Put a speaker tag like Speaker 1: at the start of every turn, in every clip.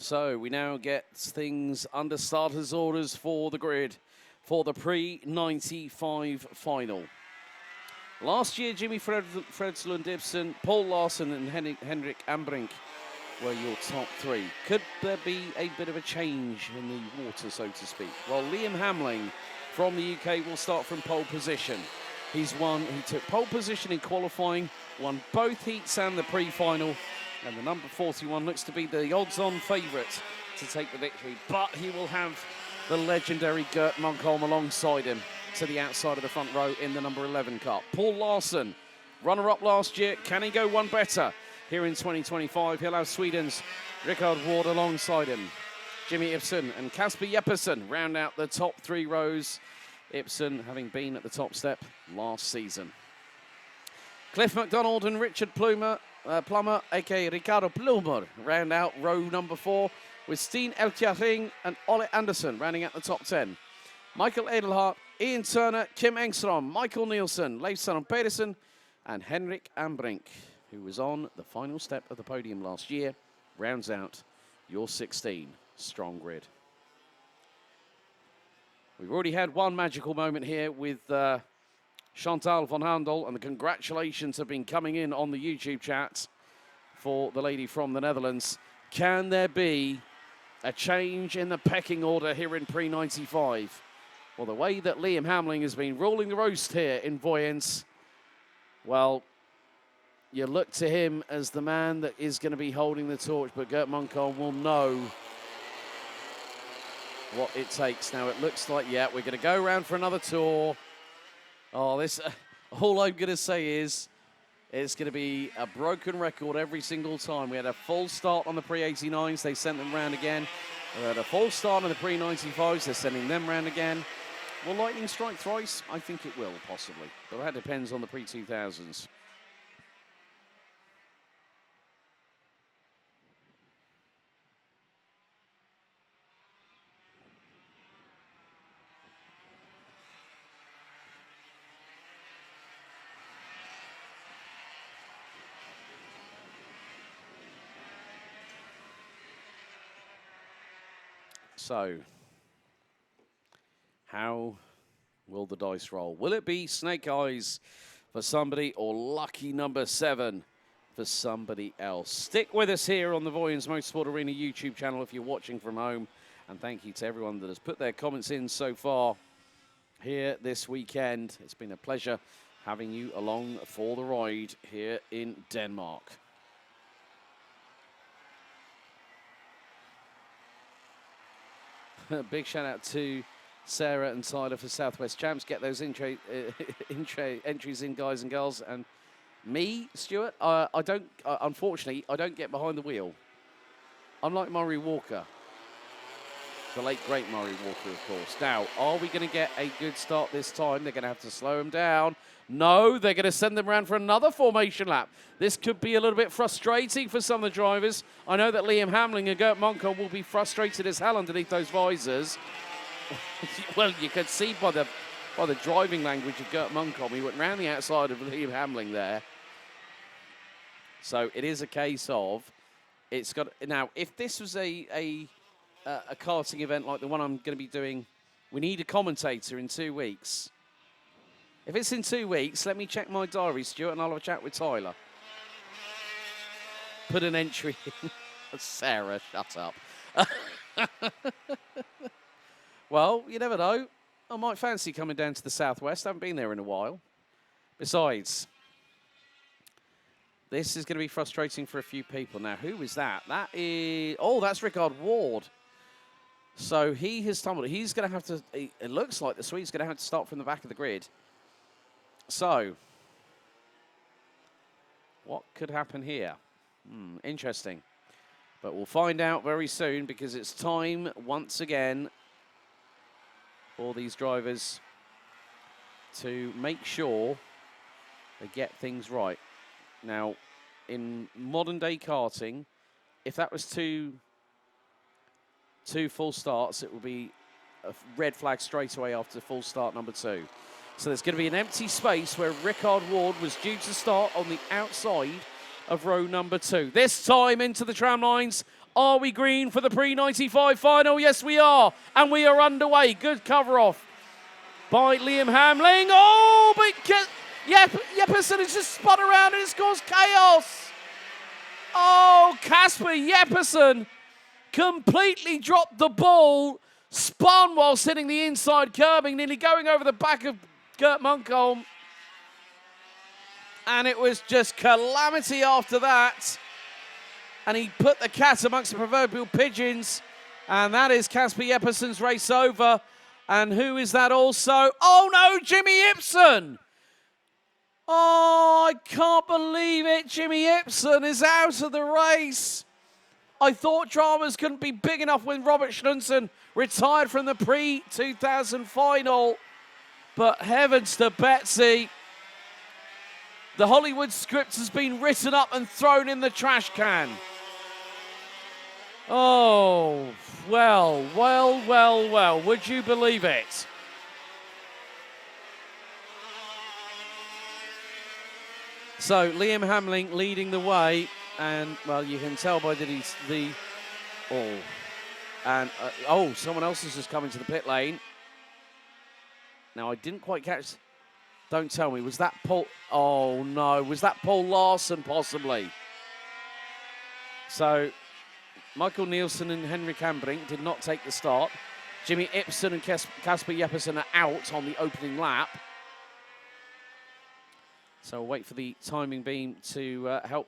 Speaker 1: So we now get things under starters orders for the grid for the pre-95 final. Last year, Jimmy Fredslund Ibsen, Paul Larson and Henrik Ambrink were your top three. Could there be a bit of a change in the water, so to speak? Well, Liam Hamling from the UK will start from pole position. He took pole position in qualifying, won both heats and the pre-final, and the number 41 looks to be the odds-on favourite to take the victory, but he will have the legendary Gert Munkholm alongside him to the outside of the front row in the number 11 car. Paul Larson, runner-up last year, can he go one better here in 2025? He'll have Sweden's Rickard Ward alongside him. Jimmy Ibsen and Kasper Jeppesen round out the top three rows, Ibsen having been at the top step last season. Cliff McDonald and Richard Plummer, aka Ricardo Plummer, round out row number 4 with Steen Elkjæring and Ole Andersen rounding out the top 10. Michael Edelhart, Ian Turner, Kim Engstrom, Michael Nielsen, Leif Søren Pedersen, and Henrik Ambrink, who was on the final step of the podium last year, rounds out your 16 strong grid. We've already had one magical moment here with Chantal van Handel, and the congratulations have been coming in on the YouTube chat for the lady from the Netherlands. Can there be a change in the pecking order here in pre-95? Well, the way that Liam Hamling has been ruling the roast here in Vojens, well, you look to him as the man that is going to be holding the torch, but Gert Munkholm will know what it takes. Now, it looks like, yeah, we're going to go around for another tour. Oh, this, all I'm going to say is it's going to be a broken record every single time. We had a full start on the pre-89s. They sent them round again. We had a full start on the pre-95s. They're sending them round again. Will lightning strike thrice? I think it will, possibly. But that depends on the pre-2000s. So, how will the dice roll? Will it be snake eyes for somebody or lucky number 7 for somebody else? Stick with us here on the Vojens Motorsport Arena YouTube channel if you're watching from home. And thank you to everyone that has put their comments in so far here this weekend. It's been a pleasure having you along for the ride here in Denmark. Big shout out to Sarah and Tyler for Southwest Champs. Get those entries in, guys and girls. And me, Stuart, unfortunately, I don't get behind the wheel. Unlike Murray Walker, the late great Murray Walker, of course. Now, are we going to get a good start this time? They're going to have to slow them down. No, they're going to send them around for another formation lap. This could be a little bit frustrating for some of the drivers. I know that Liam Hamling and Gert Munkholm will be frustrated as hell underneath those visors. Well, you could see by the driving language of Gert Munkholm, he went round the outside of Liam Hamling there. So it is a case of, it's got, now, if this was a karting event like the one I'm going to be doing, we need a commentator in 2 weeks. If it's in 2 weeks, let me check my diary, Stuart, and I'll have a chat with Tyler. Put an entry in. Sarah, shut up. Well, you never know. I might fancy coming down to the southwest. I haven't been there in a while. Besides, this is going to be frustrating for a few people. Now, who is that? That is... Oh, that's Rickard Ward. So he has tumbled. He's going to have to... It looks like the Swede's going to have to start from the back of the grid. So, what could happen here? Interesting. But we'll find out very soon because it's time, once again, for these drivers to make sure they get things right. Now, in modern-day karting, if that was two full starts, it would be a red flag straight away after full start number 2. So there's going to be an empty space where Rickard Ward was due to start on the outside of row number 2. This time into the tram lines Are we green for the pre-95 final? Yes, we are. And we are underway. Good cover off by Liam Hamling. Oh, but Jeppesen has just spun around and it's caused chaos. Oh, Kasper Jeppesen completely dropped the ball, spun while hitting the inside curbing, nearly going over the back of Gert Munkholm. And it was just calamity after that. And he put the cat amongst the proverbial pigeons. And that is Kasper Jeppesen's race over. And who is that also? Oh no, Jimmy Ipsen! Oh, I can't believe it. Jimmy Ipsen is out of the race. I thought dramas couldn't be big enough when Robert Schlunsen retired from the pre-2000 final. But heavens to Betsy. The Hollywood script has been written up and thrown in the trash can. Oh, well. Would you believe it? So Liam Hamling leading the way, and well, you can tell by someone else has just come into the pit lane. Now I didn't quite catch. Don't tell me, was that Paul? Oh no, was that Paul Larson possibly? So Michael Nielsen and Henrik Hambrink did not take the start. Jimmy Ipsen and Kasper Jeppesen are out on the opening lap. So we'll wait for the timing beam to help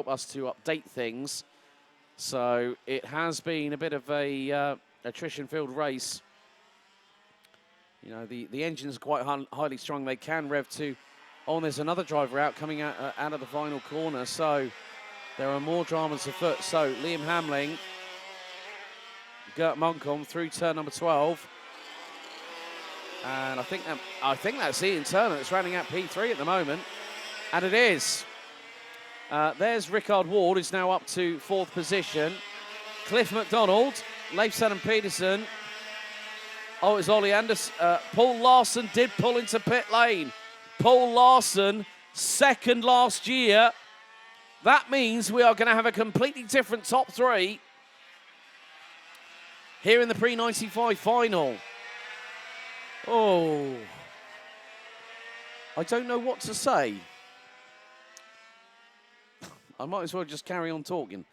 Speaker 1: us to update things. So it has been a bit of a attrition-filled race. You know, the engines are quite highly strung. They can rev to. Oh, and there's another driver out coming out of the final corner. So there are more dramas afoot. So Liam Hamling, Gert Munkholm through turn number 12. And I think that's Ian Turner that's rounding out P3 at the moment. And it is. There's Rickard Ward, who's now up to 4th position. Cliff McDonald, Leif Saddam Peterson. Oh, it's Ollie Anderson. Paul Larson did pull into pit lane. Paul Larson, 2nd last year. That means we are going to have a completely different top 3 here in the pre-95 final. Oh, I don't know what to say. I might as well just carry on talking.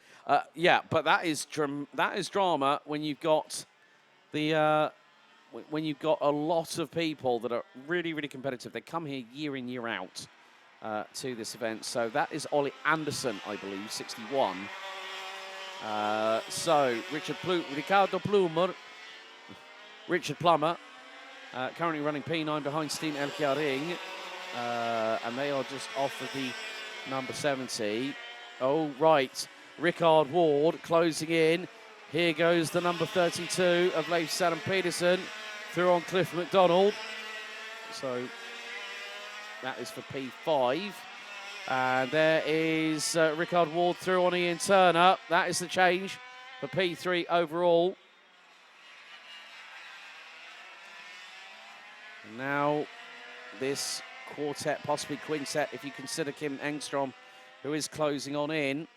Speaker 1: Yeah, but that is drama when you've got a lot of people that are really, really competitive. They come here year in, year out to this event. So that is Ollie Anderson, I believe, 61. So Richard Plummer. Currently running P9 behind Steen Elkjaring. And they are just off of the number 70. Oh, right. Rickard Ward closing in. Here goes the number 32 of Leif Saddam Peterson through on Cliff McDonald. So that is for P5. And there is Rickard Ward through on Ian Turner. That is the change for P3 overall. And now this quartet, possibly quintet, if you consider Kim Engstrom, who is closing on in.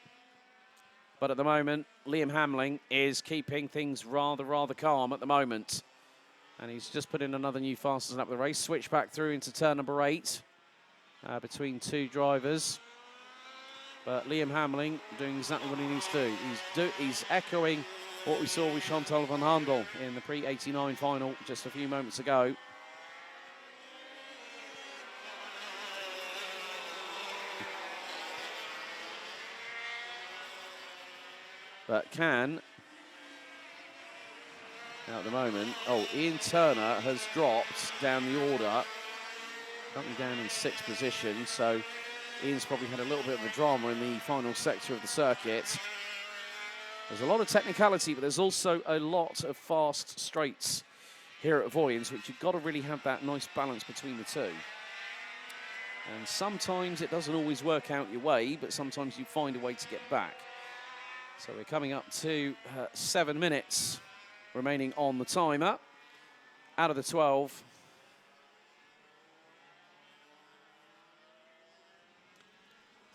Speaker 1: But at the moment, Liam Hamling is keeping things rather calm at the moment. And he's just put in another new fastest lap of the race. Switch back through into turn number 8 between 2 drivers. But Liam Hamling doing exactly what he needs to do. He's echoing what we saw with Chantal van Handel in the pre-89 final just a few moments ago. But can, now at the moment, oh, Ian Turner has dropped down the order, currently down in 6th position, so Ian's probably had a little bit of a drama in the final sector of the circuit. There's a lot of technicality, but there's also a lot of fast straights here at Vojens, which you've got to really have that nice balance between the two. And sometimes it doesn't always work out your way, but sometimes you find a way to get back. So we're coming up to 7 minutes remaining on the timer out of the 12.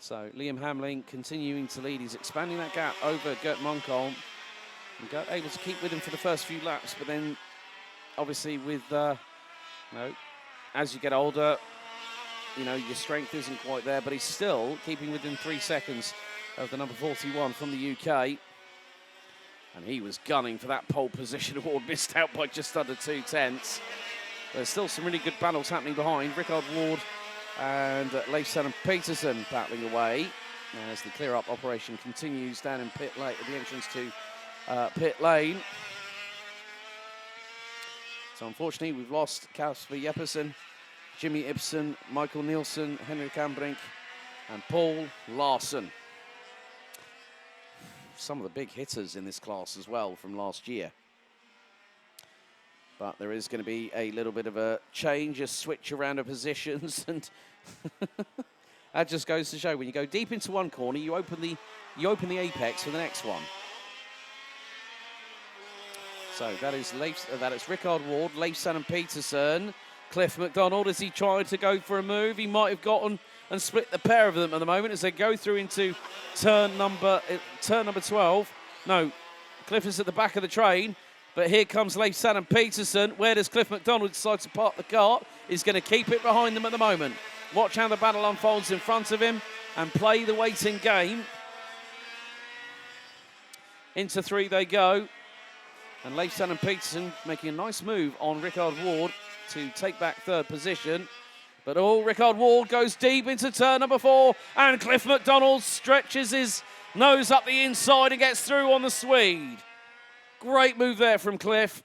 Speaker 1: So Liam Hamling continuing to lead. He's expanding that gap over Gert Munkholm. And Gert able to keep with him for the first few laps, but then obviously with, as you get older, your strength isn't quite there, but he's still keeping within 3 seconds of the number 41 from the UK. And he was gunning for that pole position award, missed out by just under 2/10. There's still some really good battles happening behind. Rickard Ward and Leif Sanne Petersen battling away as the clear-up operation continues down in pit lane at the entrance to pit lane. So unfortunately, we've lost Kasper Jeppesen, Jimmy Ibsen, Michael Nielsen, Henrik Kambrink, and Paul Larsen. Some of the big hitters in this class as well from last year. But there is going to be a little bit of a change, a switch around of positions, and that just goes to show when you go deep into one corner, you open the apex for the next one. So that is Rickard Ward, Leif Sanne Petersen, Cliff McDonald as he tried to go for a move. He might have gotten and split the pair of them at the moment as they go through into turn number 12. No, Cliff is at the back of the train, but here comes Leif Sanne Petersen. Where does Cliff McDonald decide to park the cart? He's going to keep it behind them at the moment. Watch how the battle unfolds in front of him and play the waiting game. Into 3 they go. And Leif Sanne Petersen making a nice move on Rickard Ward to take back 3rd position. But Rickard Ward goes deep into turn number 4, and Cliff McDonald stretches his nose up the inside and gets through on the Swede. Great move there from Cliff.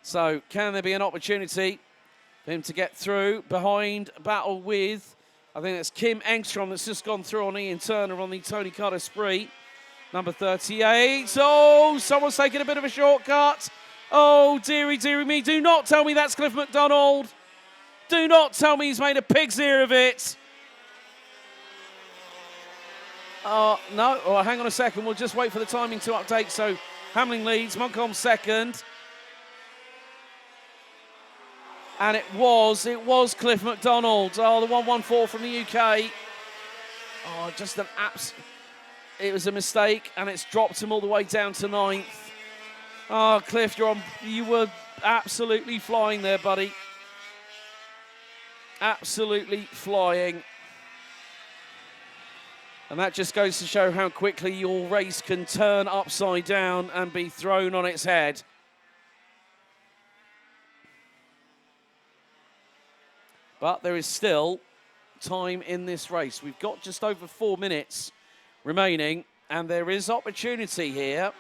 Speaker 1: So can there be an opportunity for him to get through behind battle with, I think that's Kim Engstrom that's just gone through on Ian Turner on the Tony Kart Esprit. Number 38. Oh, someone's taking a bit of a shortcut. Oh, dearie, dearie me. Do not tell me that's Cliff McDonald. Do not tell me he's made a pig's ear of it. No. Oh, hang on a second. We'll just wait for the timing to update. So Hamling leads. Munkholm second. And it was Cliff McDonald. Oh, the 114 from the UK. Oh, just an absolute... It was a mistake, and it's dropped him all the way down to 9th. Oh, Cliff, you were absolutely flying there, buddy. Absolutely flying. And that just goes to show how quickly your race can turn upside down and be thrown on its head. But there is still time in this race. We've got just over 4 minutes remaining, and there is opportunity here.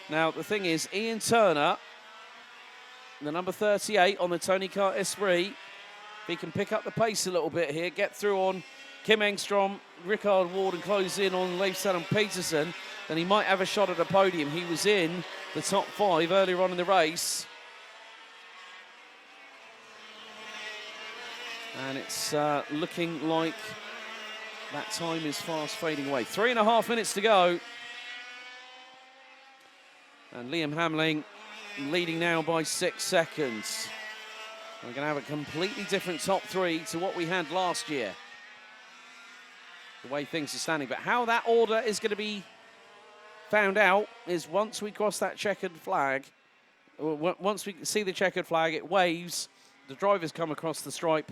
Speaker 1: Now, the thing is, Ian Turner, the number 38 on the Tony Kart Esprit, if he can pick up the pace a little bit here, get through on Kim Engstrom, Rickard Ward, and close in on Leif Sanne Petersen, then he might have a shot at a podium. He was in the top 5 earlier on in the race. And it's looking like that time is fast fading away. 3.5 minutes to go. And Liam Hamling leading now by 6 seconds. We're going to have a completely different top 3 to what we had last year. The way things are standing. But how that order is going to be found out is once we cross that checkered flag, once we see the checkered flag, it waves, the drivers come across the stripe,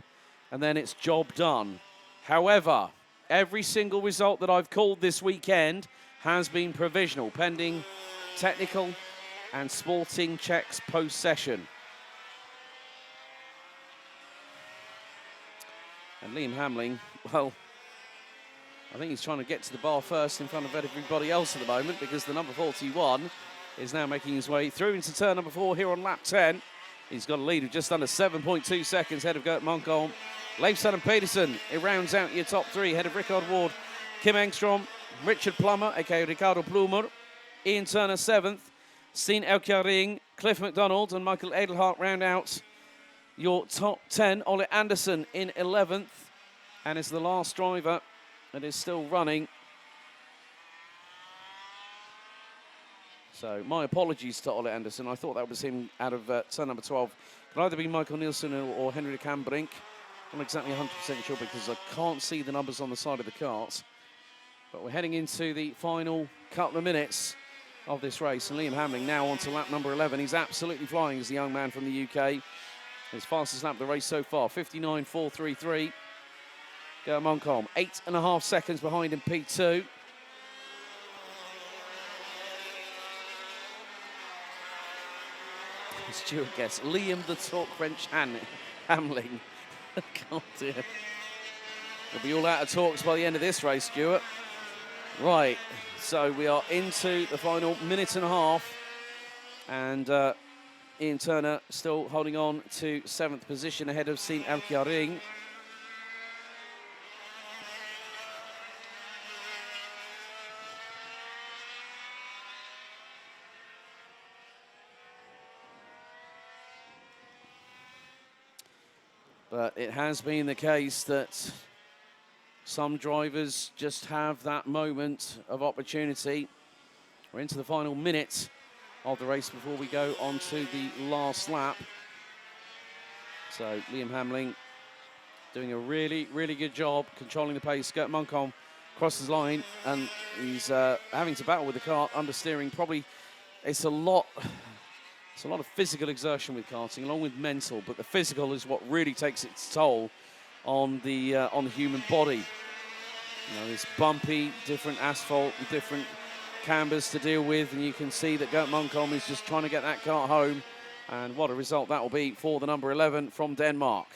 Speaker 1: and then it's job done. However, every single result that I've called this weekend has been provisional, pending technical and sporting checks post-session. And Liam Hamling, well, I think he's trying to get to the bar first in front of everybody else at the moment, because the number 41 is now making his way through into turn number 4 here on lap 10. He's got a lead of just under 7.2 seconds ahead of Gert Munkholm. Leif Sanne Petersen, it rounds out your top 3 ahead of Rickard Ward, Kim Engstrom, Richard Plummer, aka Ricardo Plumer, Ian Turner 7th, Steen Elkjaring, Cliff McDonald, and Michael Edelhart round out your top 10. Ole Anderson in 11th, and is the last driver that is still running. So my apologies to Ole Anderson. I thought that was him out of turn number 12. Could either be Michael Nielsen or Henrik Kambrink. I'm not exactly 100% sure because I can't see the numbers on the side of the cart. But we're heading into the final couple of minutes of this race. And Liam Hamling now on to lap number 11. He's absolutely flying as the young man from the UK. His fastest lap of the race so far, 59.433. Gert Moncombe, 8.5 seconds behind in P2. Stuart guess, Liam the Talk French Hamling. God dear. We'll be all out of talks by the end of this race, Stuart. Right, so we are into the final minute and a half. And Ian Turner still holding on to 7th position ahead of Steen Elkjaering. But it has been the case that some drivers just have that moment of opportunity. We're into the final minute of the race before we go on to the last lap. So Liam Hamling doing a really, really good job controlling the pace. Gert Moncombe crosses the line and he's having to battle with the cart, understeering. Probably it's a lot of physical exertion with karting, along with mental, but the physical is what really takes its toll on the human body. You know, it's bumpy, different asphalt, different cambers to deal with, and you can see that Gert Moncombe is just trying to get that kart home, and what a result that will be for the number 11 from Denmark.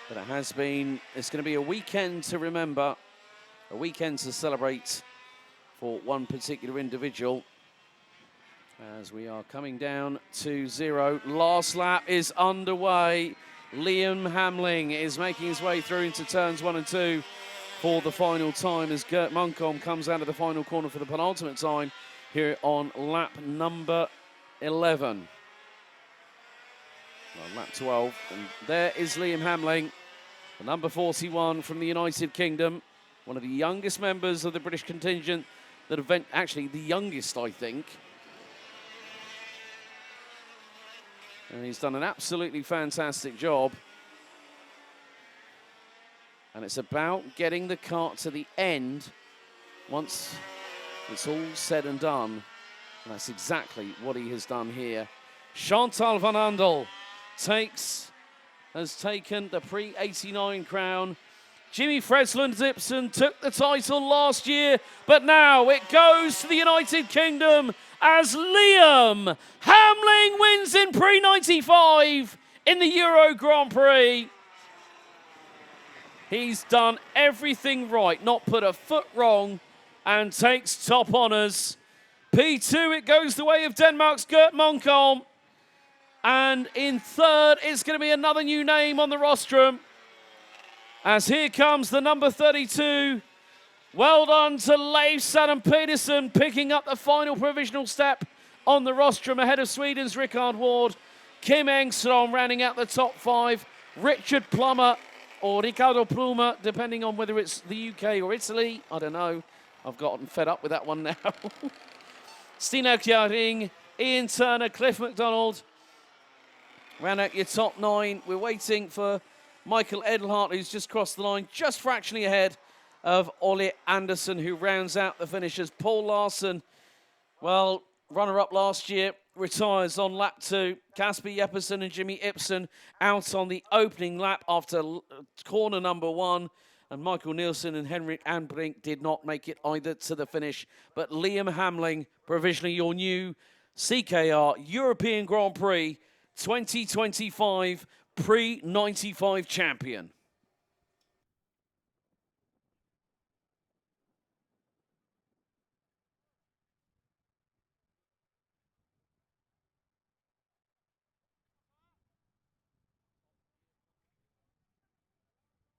Speaker 1: But it's going to be a weekend to remember, a weekend to celebrate for one particular individual. As we are coming down to 0. Last lap is underway. Liam Hamling is making his way through into turns 1 and 2 for the final time as Gert Moncombe comes out of the final corner for the penultimate time here on lap number 11. Well, lap 12, and there is Liam Hamling, the number 41 from the United Kingdom, one of the youngest members of the British contingent that event, actually the youngest, I think. And he's done an absolutely fantastic job. And it's about getting the kart to the end once it's all said and done. And that's exactly what he has done here. Chantal van Andel has taken the pre-89 crown. Jimmy Freslund-Dipson took the title last year, but now it goes to the United Kingdom as Liam Hamling wins in pre-95 in the Euro Grand Prix. He's done everything right, not put a foot wrong, and takes top honours. P2, it goes the way of Denmark's Gert Moncombe. And in third, it's going to be another new name on the rostrum. As here comes the number 32. Well done to Leif Saddam Peterson picking up the final provisional step on the rostrum ahead of Sweden's Rickard Ward. Kim Engström rounding out the top 5. Richard Plummer or Ricardo Pluma, depending on whether it's the UK or Italy. I don't know. I've gotten fed up with that one now. Steen Elkjaering, Ian Turner, Cliff McDonald. Round out your top 9. We're waiting for Michael Edelhart, who's just crossed the line, just fractionally ahead of Ole Anderson, who rounds out the finishers. Paul Larsen, well, runner-up last year, retires on lap 2. Kasper Jeppesen and Jimmy Ipsen out on the opening lap after corner number 1. And Michael Nielsen and Henrik Anbrink did not make it either to the finish. But Liam Hamling, provisionally your new CKR European Grand Prix 2025 pre-95 champion.